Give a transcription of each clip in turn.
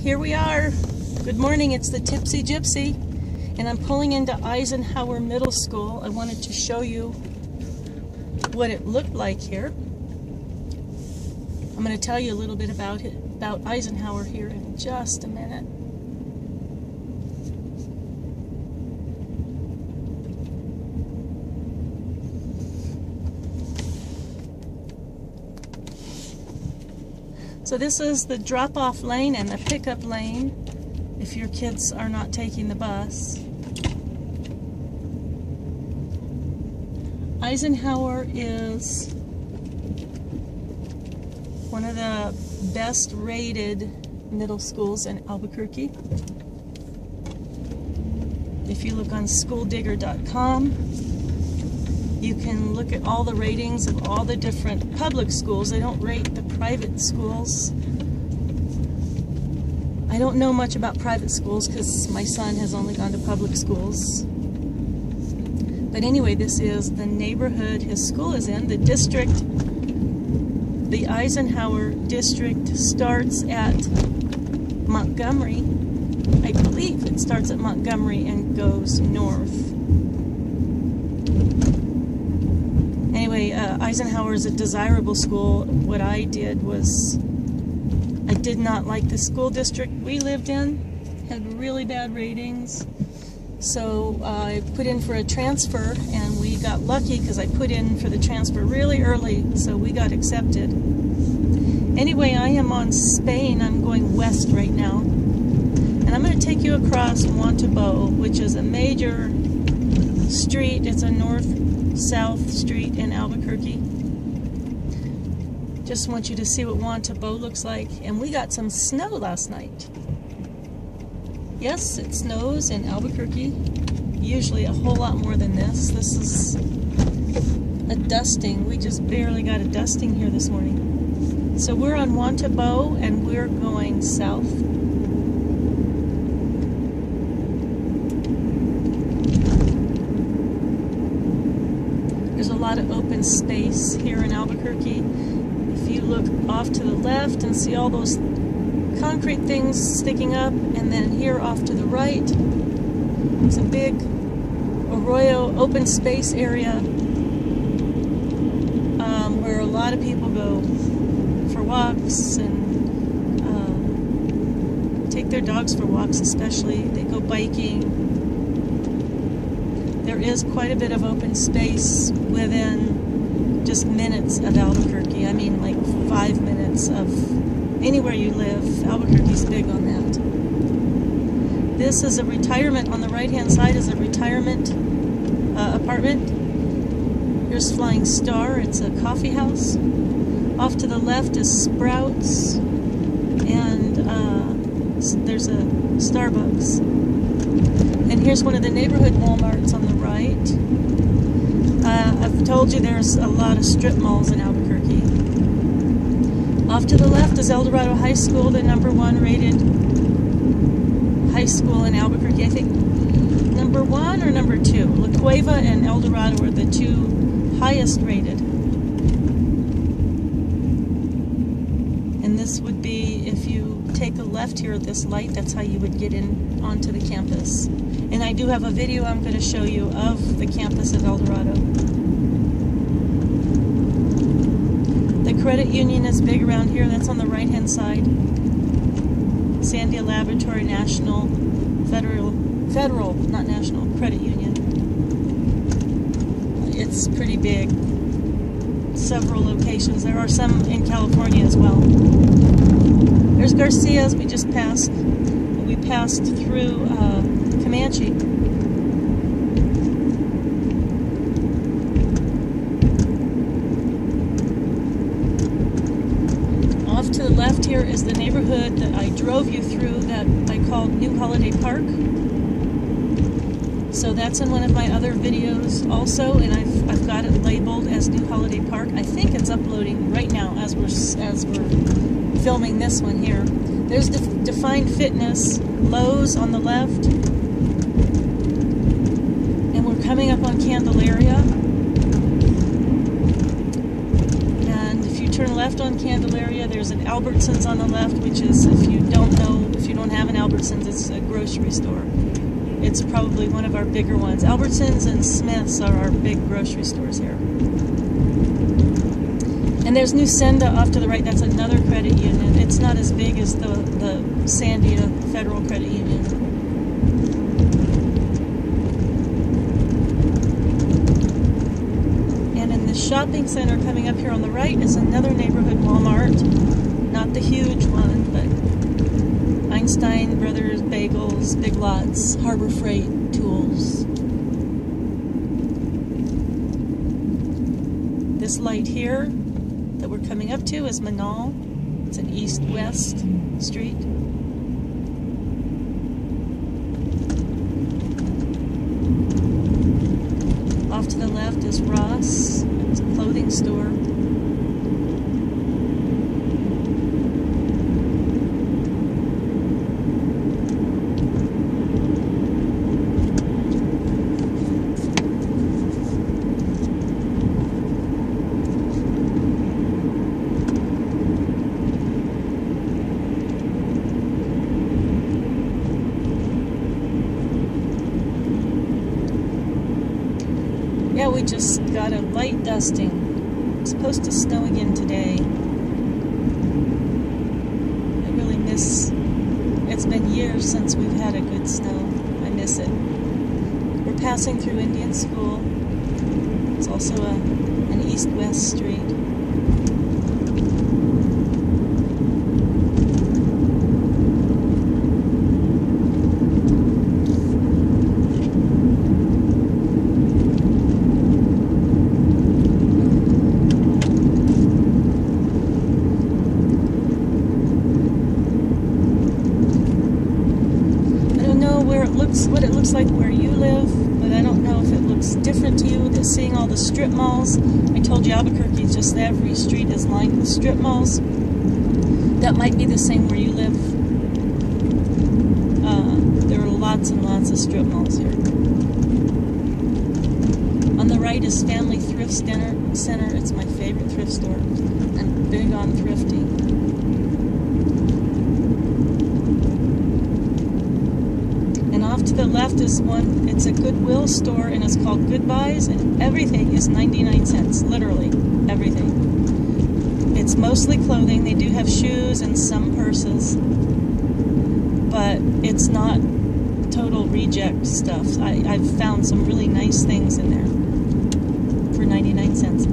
here we are. Good morning, it's the Tipsy Gypsy, and I'm pulling into Eisenhower Middle School. I wanted to show you what it looked like here. I'm going to tell you a little bit about Eisenhower here in just a minute. So this is the drop-off lane and the pickup lane if your kids are not taking the bus. Eisenhower is one of the best rated middle schools in Albuquerque. If you look on schooldigger.com, you can look at all the ratings of all the different public schools. They don't rate the private schools. I don't know much about private schools because my son has only gone to public schools. But anyway, this is the neighborhood his school is in. The district, the Eisenhower district starts at Montgomery. I believe it starts at Montgomery and goes north. Anyway, Eisenhower is a desirable school. What I did was, I did not like the school district we lived in. Had really bad ratings. So I put in for a transfer, and we got lucky because I put in for the transfer really early, so we got accepted. Anyway, I am on Spain. I'm going west right now. And I'm going to take you across Juan Tabo, which is a major street. It's a north-south street in Albuquerque. Just want you to see what Juan Tabo looks like. And we got some snow last night. Yes, it snows in Albuquerque. Usually a whole lot more than this. This is a dusting. We just barely got a dusting here this morning. So we're on Juan Tabo and we're going south. There's a lot of open space here in Albuquerque. If you look off to the left and see all those concrete things sticking up, and then here off to the right, it's a big arroyo open space area where a lot of people go for walks and take their dogs for walks especially. They go biking. There is quite a bit of open space within just minutes of Albuquerque. I mean like 5 minutes of anywhere you live. Albuquerque's big on that. This is a retirement. On the right-hand side is a retirement apartment. Here's Flying Star. It's a coffee house. Off to the left is Sprouts, and there's a Starbucks. And here's one of the neighborhood Walmarts on the right. I've told you there's a lot of strip malls in Albuquerque. Off to the left is El Dorado High School, the #1 rated high school in Albuquerque. I think #1 or #2. La Cueva and El Dorado are the two highest rated. And this would be, if you take a left here at this light, that's how you would get in onto the campus. And I do have a video I'm going to show you of the campus of El Dorado. The credit union is big around here. That's on the right-hand side. Sandia Laboratory National, Federal, not National, Credit Union. It's pretty big. Several locations. There are some in California as well. There's Garcia's. We just passed. We passed through Comanche. Off to the left here is the neighborhood that I drove you through that I called New Holiday Park. So that's in one of my other videos also, and I've got it labeled as New Holiday Park. I think it's uploading right now as we're filming this one here. There's Define Fitness, Lowe's on the left, and we're coming up on Candelaria. And if you turn left on Candelaria, there's an Albertsons on the left, which is, if you don't have an Albertsons, it's a grocery store. It's probably one of our bigger ones. Albertsons and Smith's are our big grocery stores here. And there's Newsenda off to the right. That's another credit union. It's not as big as the Sandia Federal Credit Union. And in the shopping center coming up here on the right is another neighborhood Walmart. Not the huge one, but Einstein Brothers, Bagels, Big Lots, Harbor Freight, Tools. This light here that we're coming up to is Manal. It's an east-west street. Off to the left is Ross. It's a clothing store. Yeah, we just got a light dusting. It's supposed to snow again today. I really miss... It's been years since we've had a good snow. I miss it. We're passing through Indian School. It's also an east-west street. What it looks like where you live, but I don't know if it looks different to you. Seeing all the strip malls. I told you Albuquerque, just every street is lined with strip malls. That might be the same where you live. There are lots and lots of strip malls here. On the right is Family Thrift Center. It's my favorite thrift store. I'm big on thrifting. Off to the left is one, it's a Goodwill store, and it's called Goodbyes, and everything is 99 cents, literally, everything. It's mostly clothing. They do have shoes and some purses, but it's not total reject stuff. I've found some really nice things in there for 99 cents.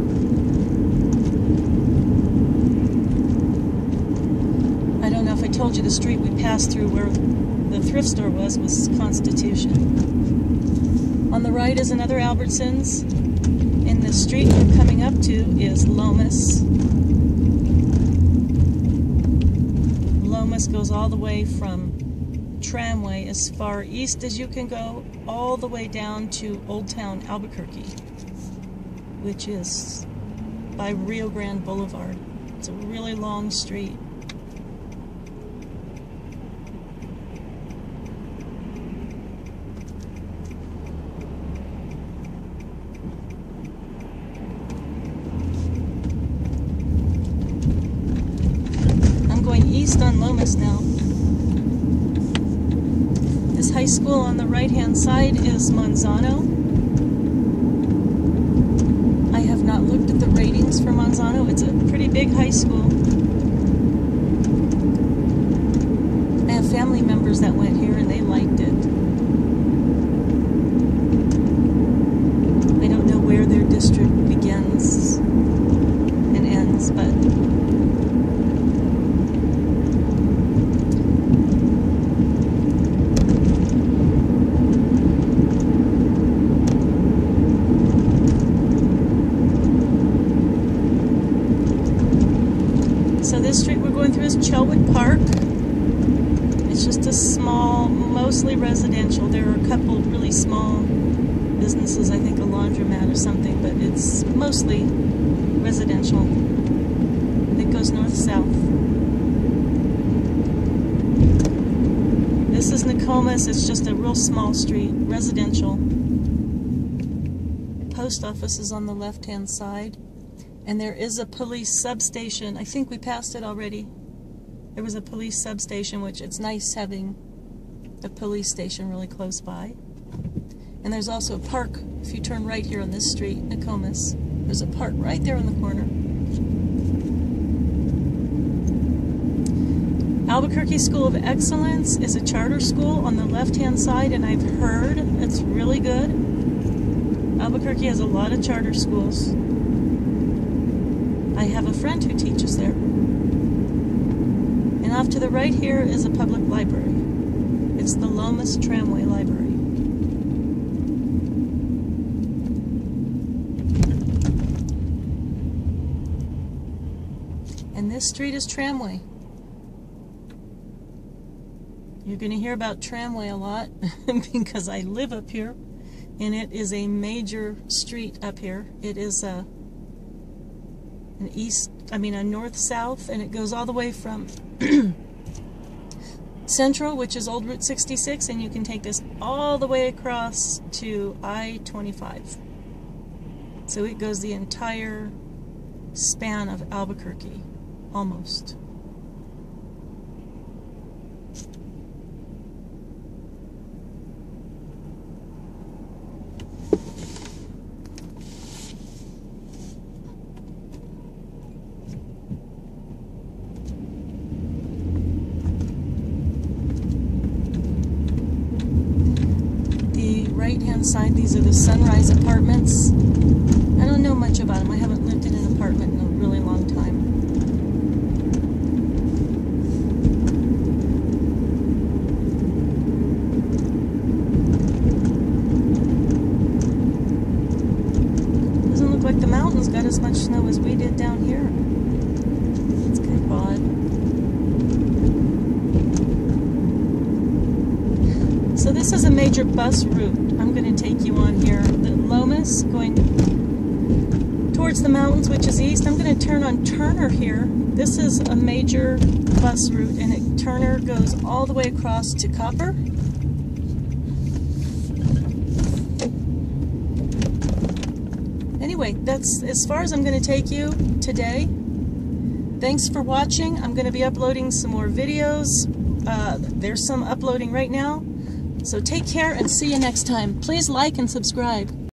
I don't know if I told you the street we passed through where the thrift store was Constitution. On the right is another Albertsons. And the street we're coming up to is Lomas. Lomas goes all the way from Tramway as far east as you can go, all the way down to Old Town Albuquerque, which is by Rio Grande Boulevard. It's a really long street. East on Lomas now. This high school on the right-hand side is Manzano. I have not looked at the ratings for Manzano. It's a pretty big high school. I have family members that went here and they liked it. I don't know where their district begins and ends, but so this street we're going through is Chelwood Park. It's just a small, mostly residential. There are a couple really small businesses, I think a laundromat or something, but it's mostly residential. It goes north-south. This is Nokomis. It's just a real small street, residential. Post office is on the left-hand side. And there is a police substation. I think we passed it already. There was a police substation, which it's nice having a police station really close by. And there's also a park. If you turn right here on this street, Nokomis, there's a park right there in the corner. Albuquerque School of Excellence is a charter school on the left-hand side, and I've heard it's really good. Albuquerque has a lot of charter schools. I have a friend who teaches there. And off to the right here is a public library. It's the Lomas Tramway Library. And this street is Tramway. You're going to hear about Tramway a lot because I live up here, and it is a major street up here. It is a north-south, and it goes all the way from Central, which is Old Route 66, and you can take this all the way across to I-25. So it goes the entire span of Albuquerque, almost. Right-hand side, these are the Sunrise Apartments. I don't know much about them. I haven't lived in an apartment in a really long time. Doesn't look like the mountains got as much snow as we did down here. It's kind of odd. So this is a major bus route I'm going to take you on here. The Lomas going towards the mountains, which is east. I'm going to turn on Turner here. This is a major bus route, and Turner goes all the way across to Copper. Anyway, that's as far as I'm going to take you today. Thanks for watching. I'm going to be uploading some more videos. There's some uploading right now. So take care and see you next time. Please like and subscribe.